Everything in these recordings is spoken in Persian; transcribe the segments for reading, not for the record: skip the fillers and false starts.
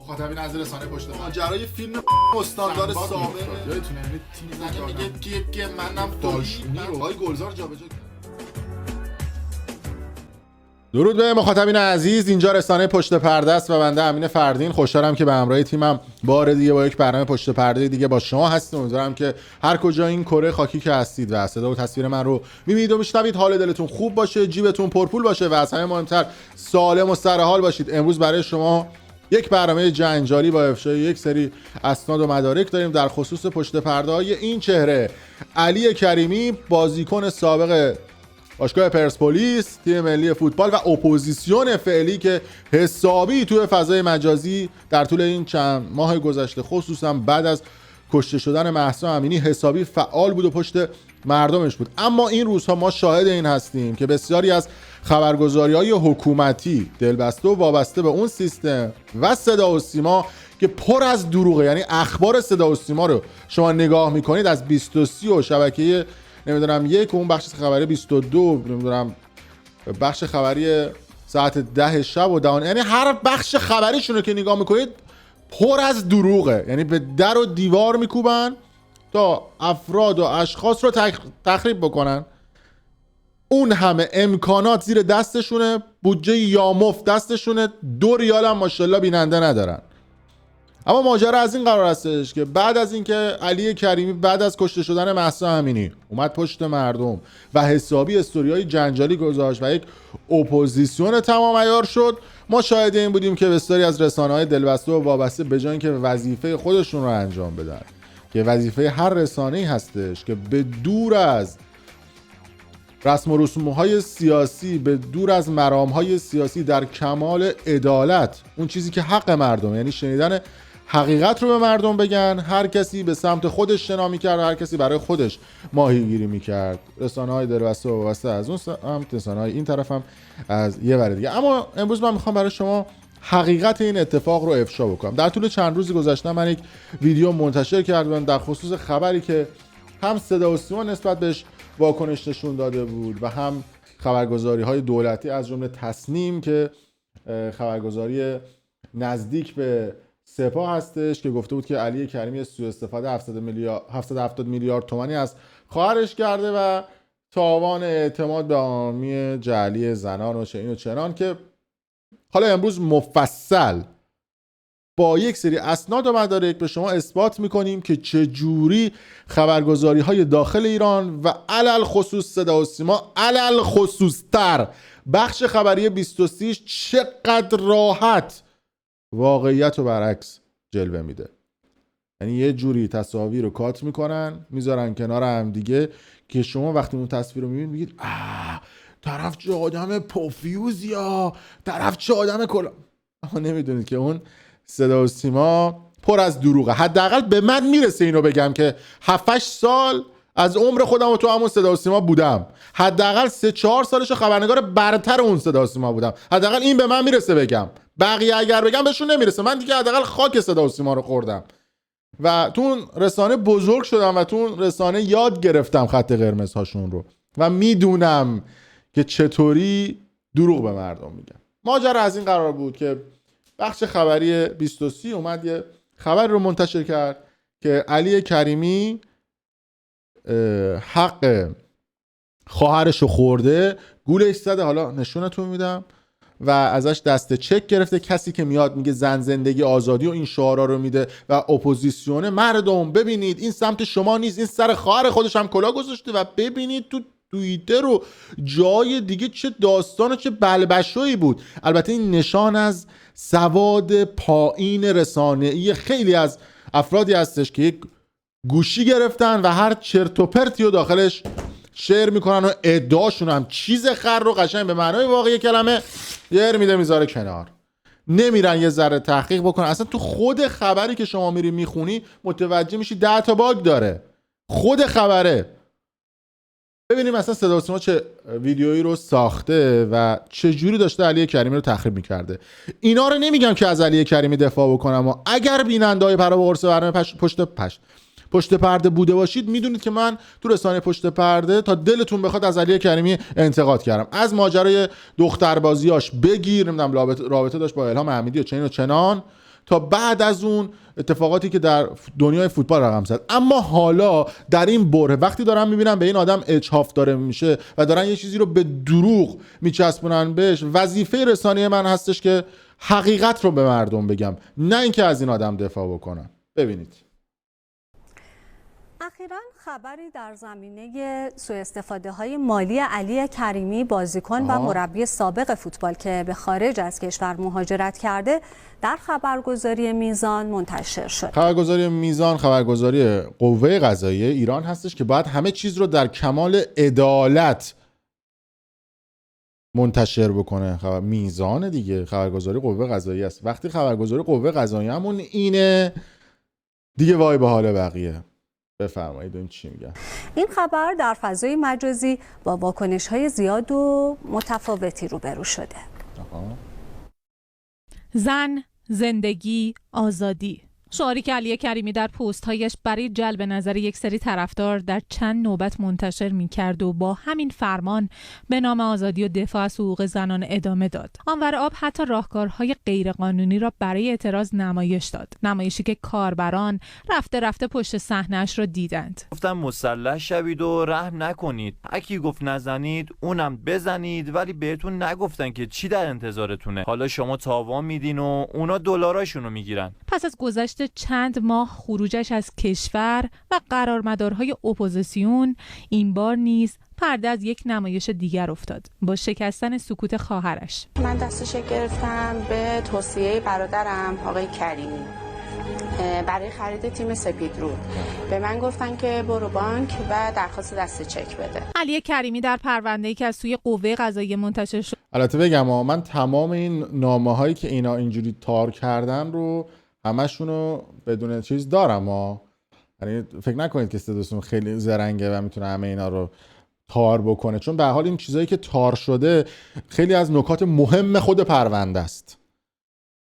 مخاطبین از رسانه پشت پرده ماجرای فیلم استاندار سابق یادتونه یعنی تیم میگه که منم داشتونی رو آقای گلزار جابجا کرد. درود به مخاطبین عزیز، اینجا رسانه پشت پرده است و بنده امین فردین. خوشحالم که به همراه تیمم بار دیگه با یک برنامه پشت پرده دیگه با شما هستیم. امیدوارم که هر کجا این کره خاکی که هستید و صدا و تصویر من رو می‌بینید و میشنوید حال دلتون خوب باشه، جیبتون پرپول باشه و از همه مهمتر سالم و سر حال باشید. امروز برای شما یک برنامه جنجالی با افشای یک سری اسناد و مدارک داریم در خصوص پشت پرده‌های این چهره: علی کریمی، بازیکن سابق باشگاه پرسپولیس، تیم ملی فوتبال و اپوزیسیون فعلی که حسابی توی فضای مجازی در طول این چند ماه گذشته خصوصا بعد از کشته شدن مهسا امینی حسابی فعال بود و پشت مردمش بود. اما این روزها ما شاهد این هستیم که بسیاری از خبرگزاری‌های حکومتی دلبسته و وابسته به اون سیستم و صدا و سیما که پر از دروغه، یعنی اخبار صدا و سیما رو شما نگاه میکنید از 23 و شبکه نمیدونم یک و اون بخش خبری 22 نمیدونم بخش خبری ساعت 10 شب و دهان، یعنی هر بخش خبریشون رو که نگاه میکنید پر از دروغه. یعنی به در و دیوار میکوبن تا افراد و اشخاص رو تخریب بکنن. اون همه امکانات زیر دستشونه، بودجه یامفت دستشونه، 2 ریال هم ماشاءالله بیننده ندارن. اما ماجرا از این قرار هستش که بعد از اینکه علی کریمی بعد از کشته شدن مهسا امینی اومد پشت مردم و حسابی استوریای جنجالی گذاشت و یک اپوزیسیون تمام عیار شد، ما شاهد این بودیم که بسیاری از رسانه‌های دلبسته و وابسته به جای اینکه وظیفه خودشون رو انجام بدن، که وظیفه هر رسانه‌ای هستش که به دور از رسم و رسوم‌های سیاسی، به دور از مرام‌های سیاسی، در کمال عدالت، اون چیزی که حق مردم، یعنی شنیدن حقیقت رو به مردم بگن، هر کسی به سمت خودش شنا می‌کرد، هر کسی برای خودش ماهیگیری می‌کرد. رسانه‌های دلبسته و وابسته از اون سمت، رسانه‌های این طرف هم از یه ور دیگه. اما امروز من می‌خوام برای شما حقیقت این اتفاق رو افشا بکنم. در طول چند روز گذشته من یک ویدیو منتشر کردم در خصوص خبری که هم صدا و سیما نسبت بهش واکنش نشون داده بود و هم خبرگزاری‌های دولتی از جمله تصنیم که خبرگزاری نزدیک به سپاه هستش که گفته بود که علی کریمی سوء استفاده 770 میلیارد تومانی از خواهرش کرده و تاوان اعتماد به عامی جعلی زنان و چنین و چنان، که حالا امروز مفصل با یک سری اسناد و مدارک به شما اثبات میکنیم که چجوری خبرگزاری های داخل ایران و علل خصوص صدا و سیما، علل خصوص تر بخش خبری 23 چقدر راحت واقعیت و برعکس جلوه میده. یعنی یه جوری تصاویر رو کات میکنن میذارن کنار هم دیگه که شما وقتی اون تصویر رو میبینید میگید طرف چه آدم پوفیوز، یا طرف چه آدم کلا. اما نمیدونید که اون صدا و سیما پر از دروغه. حداقل به من میرسه اینو بگم که 7-8 سال از عمر خودم و تو همون صدا و سیما بودم. حداقل 3-4 سالش خبرنگار برتر اون صدا و سیما بودم. حداقل این به من میرسه بگم. بقیه اگر بگم بهشون نمیرسه. من دیگه حداقل خاک صدا و سیما رو خوردم و تو اون رسانه بزرگ شدم و تو اون رسانه یاد گرفتم خط قرمز هاشون رو و میدونم که چطوری دروغ به مردم میگن. ماجرا از این قرار بود که بخش خبری 23 اومد یه خبر رو منتشر کرد که علی کریمی حق خواهرش رو خورده، گولش زده، حالا نشونتون میدم، و ازش دست چک گرفته. کسی که میاد میگه زن زندگی آزادی و این شعارا رو میده و اپوزیسیون، مردم ببینید این سمت شما نیست، این سر خواهر خودش هم کلاه گذاشته و ببینید تو توییتر و جای دیگه چه داستان و چه بلبشویی بود. البته این نشان از سواد پایین رسانه‌ای خیلی از افرادی هستش که یک گوشی گرفتن و هر چرت و پرتی رو داخلش شیر میکنن و ادعاشون هم چیز خر رو قشنگ به معنای واقعی کلمه یر میده میذاره کنار. نمیرن یه ذره تحقیق بکنن. اصلا تو خود خبری که شما میری میخونی متوجه میشی 10 تا باگ داره خود خبره. ببینیم مثلا صدا و سیما چه ویدیویی رو ساخته و چه جوری داشته علی کریمی رو تخریب میکرده. اینا رو نمیگم که از علی کریمی دفاع بکنم، و اگر بیننده‌های پرا به قرص برنامه پشت پرده بوده باشید میدونید که من تو رسانه پشت پرده تا دلتون بخواد از علی کریمی انتقاد کردم. از ماجرای دختربازیاش بگیر، نمیدونم رابطه داشت با الهام حمیدی و چنین و چنان، تا بعد از اون اتفاقاتی که در دنیای فوتبال رقم زد. اما حالا در این بره وقتی دارم میبینم به این آدم اجحاف داره میشه و دارن یه چیزی رو به دروغ میچسبونن بهش، وظیفه رسانه من هستش که حقیقت رو به مردم بگم، نه اینکه از این آدم دفاع بکنم. ببینید اخیراً خبری در زمینه سوء استفاده های مالی علی کریمی، بازیکن و مربی سابق فوتبال که به خارج از کشور مهاجرت کرده، در خبرگزاری میزان منتشر شد. خبرگزاری میزان خبرگزاری قوه قضاییه ایران هستش که باید همه چیز رو در کمال عدالت منتشر بکنه. میزان دیگه خبرگزاری قوه قضاییه است. وقتی خبرگزاری قوه قضاییه همون اینه دیگه، وای به حال بقیه. بفرمایید این چی میگه. این خبر در فضای مجازی با واکنش‌های زیاد و متفاوتی روبرو شده. زن، زندگی، آزادی. شعاری که علی کریمی در پست‌هایش برای جلب نظر یک سری طرفدار در چند نوبت منتشر می‌کرد و با همین فرمان به نام آزادی و دفاع از حقوق زنان ادامه داد. آنور آب حتی راهکارهای غیرقانونی را برای اعتراض نمایش داد. نمایشی که کاربران رفته رفته پشت صحنه‌اش را دیدند. گفتم مسلح شوید و رحم نکنید. هرکی گفت نزنید اونم بزنید، ولی بهتون نگفتن که چی در انتظارتونه. حالا شما تاوان میدین و اونا دلاراشونو میگیرن. پس از گذشت چند ماه خروجش از کشور و قرارمدارهای اپوزیسیون، این بار نیز پرده از یک نمایش دیگر افتاد با شکستن سکوت خواهرش. من دستش گرفتم به توصیه برادرم آقای کریمی برای خرید تیم سپیدرود. به من گفتن که برو بانک و درخواست دست چک بده. علی کریمی در پرونده‌ای که از سوی قوه قضاییه منتشر شد. البته بگم من تمام این نامه‌هایی که اینا اینجوری تار کردن رو همشونو بدون چیز دارم یعنی فکر نکنید که صداتون خیلی زرنگه و میتونه همه اینا رو تار بکنه، چون به حال این چیزایی که تار شده خیلی از نکات مهم خود پرونده است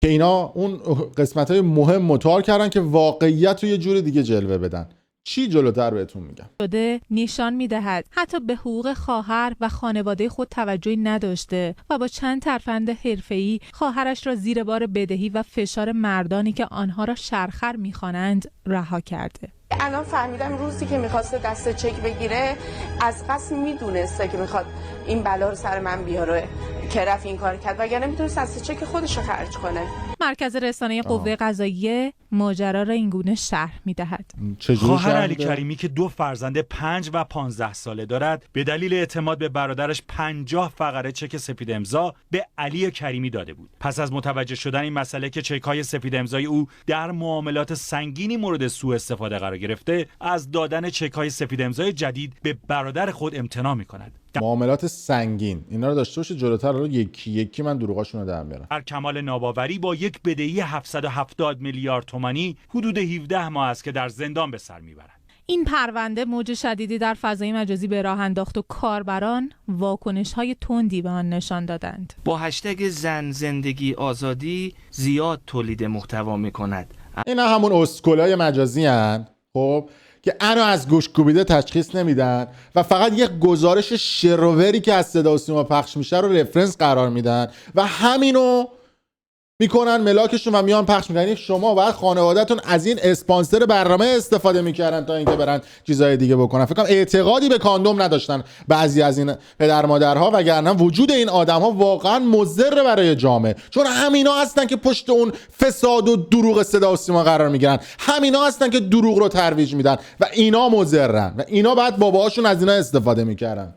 که اینا اون قسمت‌های مهم رو تار کردن که واقعیت رو یه جور دیگه جلوه بدن. چی جلوتر بهتون میگم. شده نشان میدهد حتی به حقوق خواهر و خانواده خود توجهی نداشته و با چند ترفند حرفه‌ای خواهرش را زیر بار بدهی و فشار مردانی که آنها را شرخر می‌خوانند رها کرده. الان فهمیدم روزی که میخواست دست چک بگیره از قصد میدونسته که میخواد این بلا رو سر من بیاره که رفت این کار کرد، وگرنه میتونست دست چک خودش رو خرج کنه. مرکز رسانه قوه قضاییه ماجرا را اینگونه شرح میدهد. خواهر علی کریمی که 2 فرزند 5 و 15 ساله دارد، به دلیل اعتماد به برادرش 50 فقره چک سفید امضا به علی کریمی داده بود. پس از متوجه شدن این مسئله که چک‌های سفید امضای او در معاملات سنگینی مورد سوء استفاده قرار گرفته، از دادن چک‌های سفید امضای جدید به برادر خود امتناع می‌کند. معاملات سنگین اینا رو داشته باشه جلوتر، رو یکی یکی من دروغاشون رو در میارم. در کمال ناباوری با یک بدهی 770 میلیارد تومانی حدود 17 ماه است که در زندان به سر میبرد. این پرونده موج شدیدی در فضای مجازی به راه انداخت و کاربران واکنش‌های تندی به آن نشان دادند. با هشتگ زن زندگی آزادی زیاد تولید محتوا می‌کند. اینا همون اسکولای مجازی هن خب که انو از گوش کوبیده تشخیص نمیدن و فقط یک گزارش شروری که از صدا و سیما پخش میشه رو رفرنس قرار میدن و همینو میکنن ملاکشون و میان پخش میکنن. شما باید خانوادهتون از این اسپانسر برنامه استفاده میکردن تا اینکه برن چیزای دیگه بکنن. فکر کنم اعتقادی به کاندوم نداشتن بعضی از این پدر مادرها، وگرنه وجود این آدم‌ها واقعا مضر برای جامعه، چون همینا هستن که پشت اون فساد و دروغ صدا و سیما قرار میگیرن، همینا هستن که دروغ رو ترویج میدن و اینا مضرن و اینا بعد باباهاشون از اینا استفاده میکردن.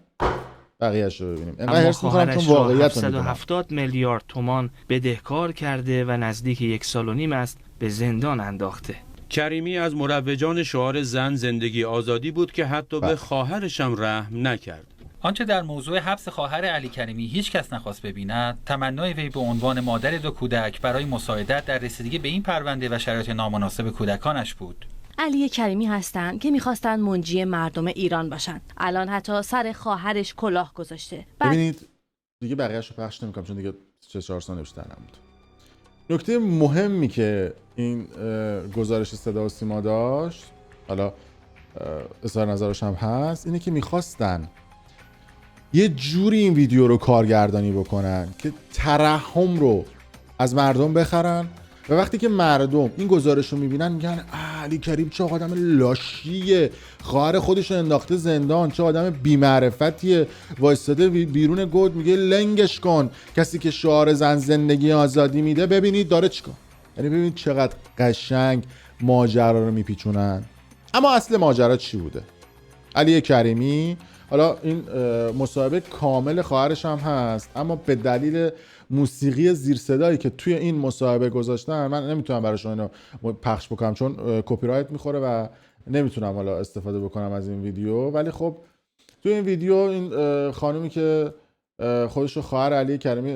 بقیه‌اش رو ببینیم. اما خواهرش را 770 میلیارد تومان بدهکار کرده و نزدیک 1.5 سال است به زندان انداخته. کریمی از مروجان شعار زن زندگی آزادی بود که حتی به خواهرش هم رحم نکرد. آنچه در موضوع حبس خواهر علی کریمی هیچ کس نخواست ببیند، تمنای وی به عنوان مادر 2 کودک برای مساعدت در رسیدگی به این پرونده و شرایط نامناسب کودکانش بود. علی کریمی هستند که میخواستن منجی مردم ایران باشن. الان حتی سر خواهرش کلاه گذاشته. ببینید دیگه بقیه‌اشو پخش نمی‌کنم چون دیگه 3-4 سال نوشتن نبود. نکته مهمی که این گزارش صدا و سیما داشت، حالا اظهار نظرش هم هست، اینه که میخواستن یه جوری این ویدیو رو کارگردانی بکنن که ترحم رو از مردم بخرن و وقتی که مردم این گزارش رو میبینن میگن علی کریم چه آدم لاشیه، خواهر خودش رو انداخته زندان، چه آدم بی‌معرفتیه، وایستاده بیرون گود میگه لنگش کن، کسی که شعار زن زندگی آزادی میده ببینید داره چیکار. یعنی ببینید چقدر قشنگ ماجرا رو میپیچونن. اما اصل ماجرا چی بوده؟ علی کریمی، حالا این مصاحبه کامل خواهرش هم هست، اما به دلیل موسیقی زیر صدایی که توی این مصاحبه گذاشتن من نمیتونم براشون اینو پخش بکنم چون کپی رایت میخوره و نمیتونم حالا استفاده بکنم از این ویدیو. ولی خب توی این ویدیو این خانومی که خودش رو خواهر علی کریمی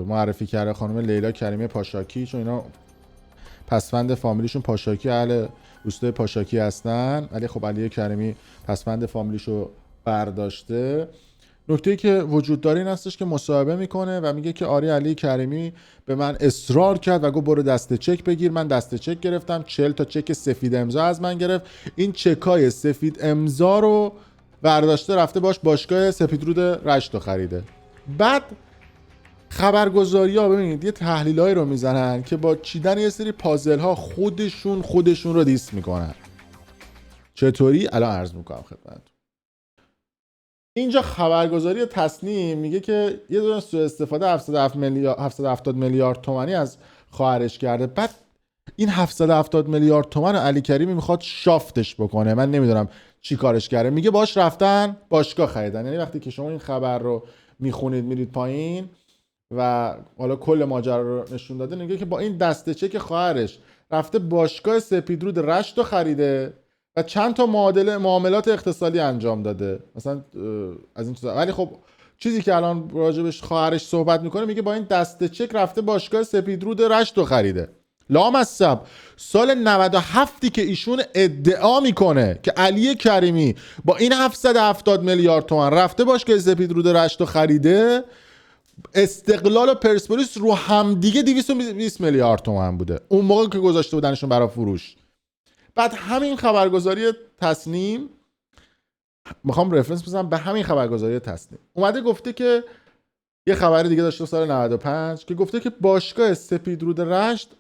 معرفی کرده، خانم لیلا کریمی پاشاکی، چون اینا پسوند فامیلیشون پاشاکی، اهل روستای پاشاکی هستن، ولی خب علی کریمی پسوند فامیلیشو برداشته. نکته‌ای که وجود داره این هستش که مصاحبه میکنه و میگه که آری علی کریمی به من اصرار کرد و گفت برو دسته چک بگیر. من دسته چک گرفتم، 40 تا چک سفید امضا از من گرفت. این چکای سفید امضا رو برداشته رفته باش باشگاه سپیدرود رشت رو خریده. بعد خبرگزاری‌ها ببینید یه تحلیلایی رو میزنن که با چیدن یه سری پازل‌ها خودشون رو دیس میکنن. چطوری؟ الان عرض میکنم خدمتتون. اینجا خبرگزاری تصنیم میگه که یه دونه سوء استفاده 770 میلیارد تومانی از خواهرش کرده. بعد این 770 میلیارد تومان علی کریمی میخواد شافتش بکنه. من نمیدونم چی کارش کرده. میگه باش رفتن باشگاه خریدن. یعنی وقتی که شما این خبر رو میخونید میرید پایین و حالا کل ماجرا رو نشون داده، میگه که با این دسته چک خواهرش رفته باشگاه سپیدرود رشت رو خریده و چند تا معاملات اقتصادی انجام داده مثلا از این چیزا. ولی خب چیزی که الان راجبش خواهرش صحبت میکنه میگه با این دسته چک رفته باشگاه سپیدرود رشت رو خریده. لامصب سال 97 که ایشون ادعا میکنه که علی کریمی با این 770 میلیارد تومان رفته باشگاه سپیدرود رشت رو خریده، استقلال و پرسپولیس رو همدیگه 220 میلیارد تومان بوده اون موقع که گذاشته بودنشون برای فروش. بعد همین خبرگزاری تصنیم، میخوام رفرنس بزنم به همین خبرگزاری تصنیم، اومده گفته که یه خبر دیگه داشته سال 95 که گفته که باشگاه سپیدرود رشت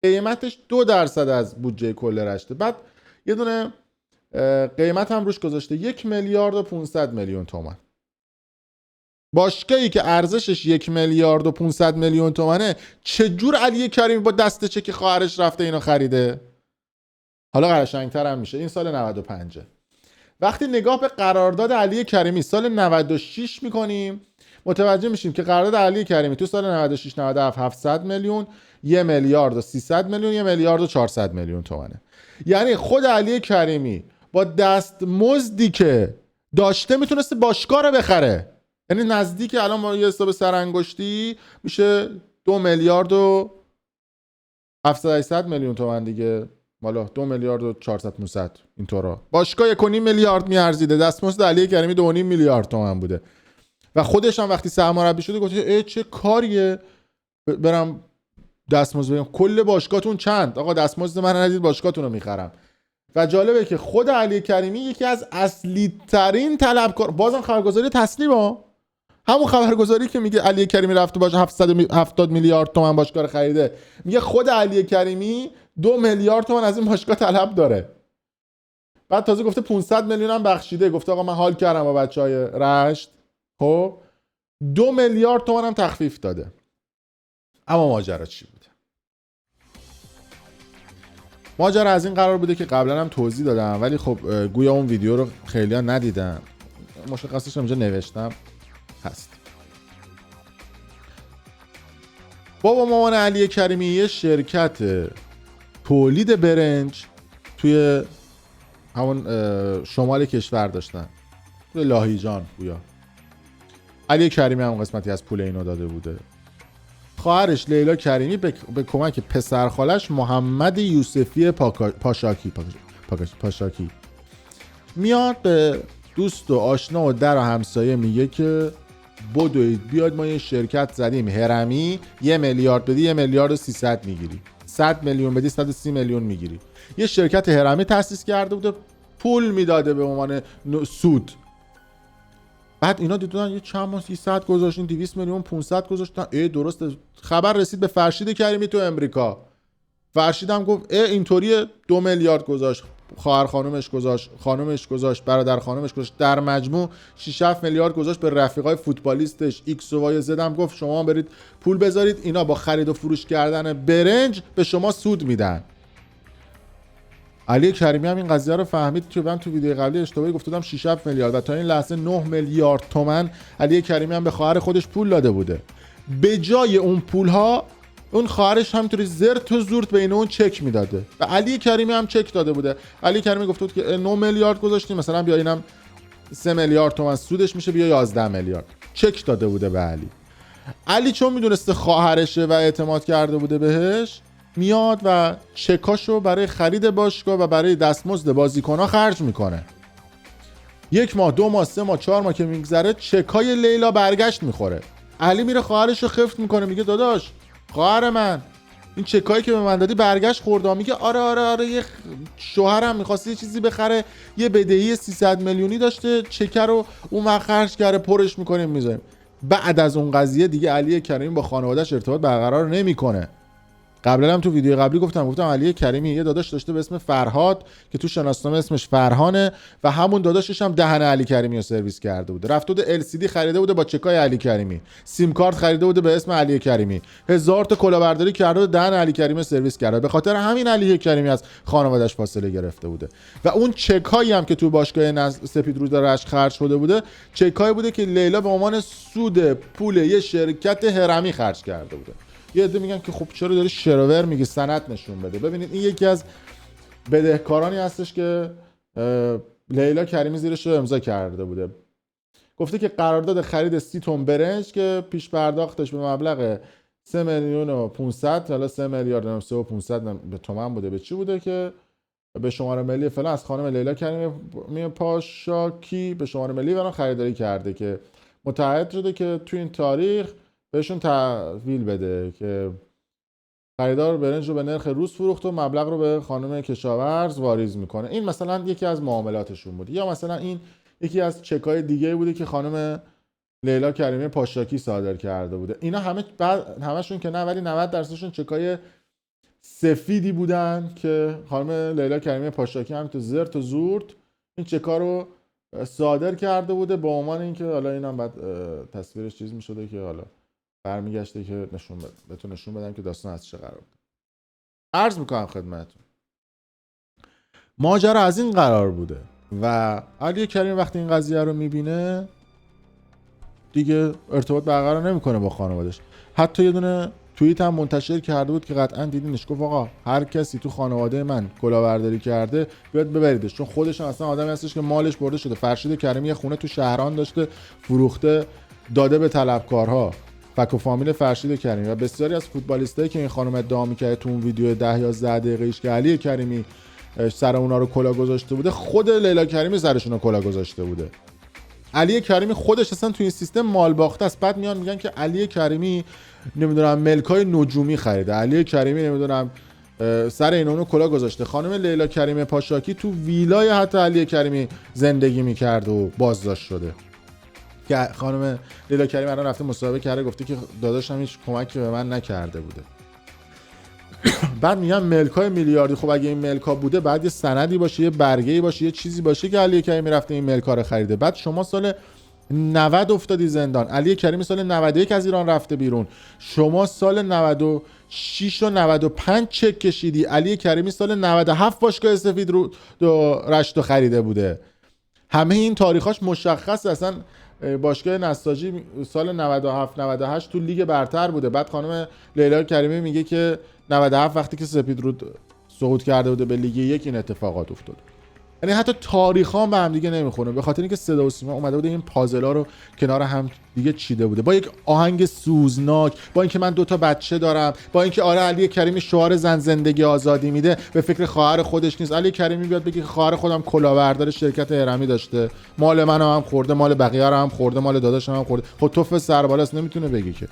قیمتش 2% از بودجه کل رشته. بعد یه دونه قیمت هم روش گذاشته 1 میلیارد و 500 میلیون تومان. باشگاهی که ارزشش 1 میلیارد و 500 میلیون تومانه چجور علی کریمی با دسته چک خواهرش رفته اینو خریده؟ حالا قشنگتر هم میشه. این سال 95. وقتی نگاه به قرارداد علی کریمی سال 96 میکنیم متوجه میشیم که قرارداد علی کریمی تو سال 96 97 700 میلیون، 1 میلیارد و 300 میلیون، 1 میلیارد و 400 میلیون تومانه. یعنی خود علی کریمی با دستمزدی که داشته میتونسته باشگاه رو بخره. یعنی نزدیک الان با یه حساب سرانگشتی میشه 2 میلیارد و 700 میلیون تومان دیگه. والا 2 میلیارد و 400 500 اینطورا. باشگاه 1.5 میلیارد میارزیده، دستمزد علی کریمی 2.5 میلیارد تومان بوده. و خودش هم وقتی سرمربی شده گفته چه کاریه برم دستمزد بگیرم، کل باشگاهتون چند؟ آقا دستمزد من ندید باشگاهتون رو میخرم. و جالبه که خود علی کریمی یکی از اصلی ترین طلبکار، بازم خبرگزاری تصنیم همون خبرگزاری که میگه علی کریمی رفته باشه 770 میلیارد تومان باشگاه رو خریده، میگه خود علی کریمی 2 میلیارد تومان از این باشگاه طلب داره. بعد تازه گفته 500 میلیون هم بخشیده، گفته آقا من حال کردم با بچهای رشت. خب 2 میلیارد تومان هم تخفیف داده. اما ماجرا چی بوده؟ ماجرا از این قرار بوده که قبلا هم توضیح دادم ولی خب گویا اون ویدیو رو خیلی ها ندیدن، مشخصش اینجا نوشتم هست. بابا مامان علی کریمی یه شرکت تولید برنج توی همون شمال کشور داشتن، توی لاهیجان گویا. علی کریمی هم قسمتی از پول اینو داده بوده. خواهرش لیلا کریمی به کمک پسرخالش محمد یوسفی پاشاکی میاد به دوست و آشنا و در و همسایه میگه که بدوید بیاد ما یه شرکت زدیم هرمی، 1 میلیارد بدی 1 میلیارد و 300 میگیری، 100 میلیون بدی 130 میلیون میگیری. یه شرکت هرمی تأسیس کرده بوده، پول میداده به عنوان سود. بعد اینا دیدن یه چند ماه 300 گذاشتین، 200 میلیون 500 گذاشتن. درسته. خبر رسید به فرشید کریمی تو امریکا فرشید هم گفت اینطوریه 2 میلیارد گذاشت، خواهر خانومش گذاشت، برادر خانومش گذاشت، در مجموع 6-7 میلیارد گذاشت به رفیقای فوتبالیستش ایکس و وای زد. هم گفت شما برید پول بذارید، اینا با خرید و فروش کردن برنج به شما سود میدن. علی کریمی هم این قضیه رو فهمید که من تو ویدیو قبلی اشتباهی گفته بودم 6-7 میلیارد و تا این لحظه 9 میلیارد تومان علی کریمی هم به خواهر خودش پول داده بوده. به جای اون پولها اون خواهرش همینطوری زرت و زورت بین اون چک میداده و علی کریمی هم چک داده بوده. علی کریمی گفته بود که 9 میلیارد گذاشتیم، مثلا بیا اینم 3 میلیارد تومان سودش میشه، بیا 11 میلیارد چک داده بوده به علی. علی چون میدونسته خواهرشه و اعتماد کرده بوده بهش، میاد و چکاشو برای خرید باشگاه و برای دستمزد بازیکن‌ها خرج میکنه. 1 ماه 2 ماه 3 ماه 4 ماه که میگذره چکای لیلا برگشت میخوره. علی میره خواهرشو خفت میکنه، میگه داداش خواهر من این چکایی که به من دادی برگشت خورده. میگه آره یه شوهرم میخواسته یه چیزی بخره، یه بدهی 300 میلیونی داشته، چکر رو اون وقت خرج کرده، پرش میکنیم میذاریم. بعد از اون قضیه دیگه علی کریمی با خانواده‌اش ارتباط برقرار نمیکنه. قبلا هم تو ویدیو قبلی گفتم علی کریمی یه داداش داشته به اسم فرهاد که تو شناسنامه اسمش فرهانه و همون داداشش هم دهن علی کریمی رو سرویس کرده بوده. رفته بوده LCD خریده بوده با چکای علی کریمی، سیم کارت خریده بوده به اسم علی کریمی، 1000 تا کلاهبرداری کرده و دهن علی کریمی سرویس کرده. به خاطر همین علی کریمی از خانواده‌اش فاصله گرفته بوده و اون چکایی هم که تو باشگاه سپیدرود رشت خرج شده بوده، چکایی بوده که لیلا به عنوان سود پول یه شرکت هرمی خرج کرده بوده. یه عده میگن که خب چرا داری شروور میگی، سند نشون بده. ببینید این یکی از بدهکارانی هستش که لیلا کریمی زیرش رو امضا کرده بوده. گفته که قرارداد خرید 30 تن برنج که پیش پرداختش به مبلغ 3 میلیون و 500 حالا 3 میلیارد و 500 به تومان بوده، به چی بوده که به شماره ملی فلان از خانم لیلا کریمی پاشاکی به شماره ملی فلان خریداری کرده که متعهد شده که تو این تاریخ بهشون تحویل بده که خریدار برنج رو به نرخ روز فروخت و مبلغ رو به خانم کشاورز واریز میکنه. این مثلا یکی از معاملاتشون بود. یا مثلا این یکی از چکای دیگه بوده که خانم لیلا کریمی پاشاکی صادر کرده بوده. اینا همشون که نه، ولی 90%شون چکای سفیدی بودن که خانم لیلا کریمی پاشاکی هم تو زرت و زورت این چکا رو صادر کرده بوده به عنوان اینکه حالا اینم بعد تصویرش چیز میشده که حالا برمیگشته که بهتون نشون بدم که داستان از چه قرار بود. عرض میکنم خدمتتون ماجرا از این قرار بوده و علی کریم وقتی این قضیه رو میبینه دیگه ارتباط برقرار نمیکنه با خانواده‌اش. حتی یه دونه توییت هم منتشر کرده بود که قطعا دیدینش، گفت آقا هر کسی تو خانواده من کلاهبرداری کرده بیاد ببریدش، چون خودش هم اصلا آدمی هستش که مالش برده شده. فرشید کریمی یه خونه تو شهران داشته فروخته داده به طلبکارها، فک و فامیل فرشید کریمی. و بسیاری از فوتبالیستایی که این خانم ادعا می‌کرد تو اون ویدیو 10 یا 11 دقیقه‌ایش که علی کریمی سر اونا رو کلاه گذاشته بوده، خود لیلا کریمی سرشون رو کلاه گذاشته بوده. علی کریمی خودش اصلا تو این سیستم مال باخته است. بعد میان میگن که علی کریمی نمیدونم ملکای نجومی خریده، علی کریمی نمیدونم سر این اونو کلاه گذاشته. خانم لیلا کریمی پاشاکی تو ویلای حتی علی کریمی زندگی میکرد و بازداشت شده که خانم لیلا کریمی الان رفته مصاحبه کرده گفته که داداشم هیچ کمکی به من نکرده بوده. بعد میگن ملکای میلیاردی. خب اگه این ملکا بوده بعد یه سندی باشه، یه برگه‌ای باشه، یه چیزی باشه که علی کریمی رفته این ملکا رو خریده. بعد شما سال 90 افتادی زندان، علی کریمی سال 91 از ایران رفته بیرون، شما سال 96 و 95 چک کشیدی، علی کریمی سال 97 باشگاه سفید رو رشت خریده بوده. همه این تاریخاش مشخص. اصلا باشگاه نساجی سال 97 98 تو لیگ برتر بوده. بعد خانم لیلا کریمی میگه که 97 وقتی که سپیدرود صعود کرده بوده به لیگ 1 این اتفاقات افتاد. یعنی حتی تاریخ‌ها به هم دیگه نمیخونه، به خاطر اینکه صدا و سیما اومده بوده این پازلا رو کنار هم دیگه چیده بوده با یک آهنگ سوزناک، با اینکه من 2 تا بچه دارم، با اینکه آره علی کریمی شعار زن زندگی آزادی میده، به فکر خواهر خودش نیست. علی کریمی بیاد بگه خواهر خودم کلاهبردار شرکت هرمی داشته، مال منو هم خورده، مال بقیه رو هم خورده، مال داداشم هم خورده. خب توف سربالاست نمیتونه بگی که.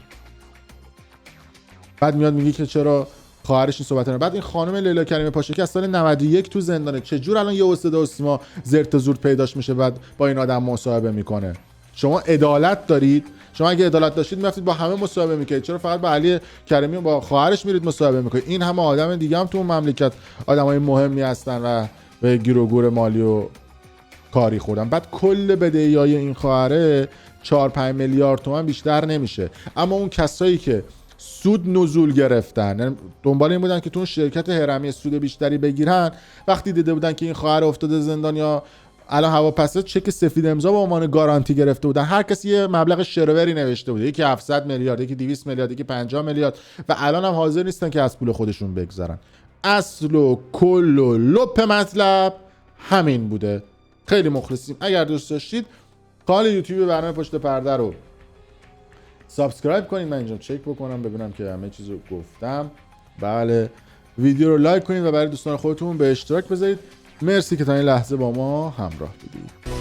بعد میاد میگه که چرا خواهرش این صحبت کنه. بعد این خانم لیلا کریمی پاشاکی از سال 91 تو زندانه، چجور الان یه صدا و سیما زرت زورت پیداش میشه بعد با این آدم مصاحبه میکنه؟ شما عدالت دارید؟ شما اگه عدالت داشتید می‌رفتید با همه مصاحبه می‌کردید، چرا فقط با علی کریمی و با خواهرش میرید مصاحبه می‌کنید؟ این همه آدم دیگه هم تو اون مملکت آدمای مهمی هستن و به گیر و گور مالی و کاری خوردن. بعد کل بدهیای این خواهره 4-5 میلیارد تومان بیشتر نمیشه، اما اون کسایی که سود نزول گرفتن، یعنی دنبال این بودن که تو اون شرکت هرمی سود بیشتری بگیرن، وقتی دیده بودن که این خواهر افتاده زندان یا الان هواپسه، چک سفید امضا به عنوان گارانتی گرفته بودن، هر کسی یه مبلغ شروری نوشته بود، یکی 700 میلیارد، یکی 200 میلیارد، یکی 50 میلیارد و الان هم حاضر نیستن که از پول خودشون بگذارن. اصل و کل و لپ مطلب همین بوده. خیلی مخلصیم. اگر دوست داشتید کانال یوتیوب برنامه پشت پرده رو سابسکرایب کنید. من اینجا چک بکنم ببینم که همه چیزو گفتم. بله، ویدیو رو لایک کنید و برای دوستان خودتون به اشتراک بذارید. مرسی که تا این لحظه با ما همراه بودید.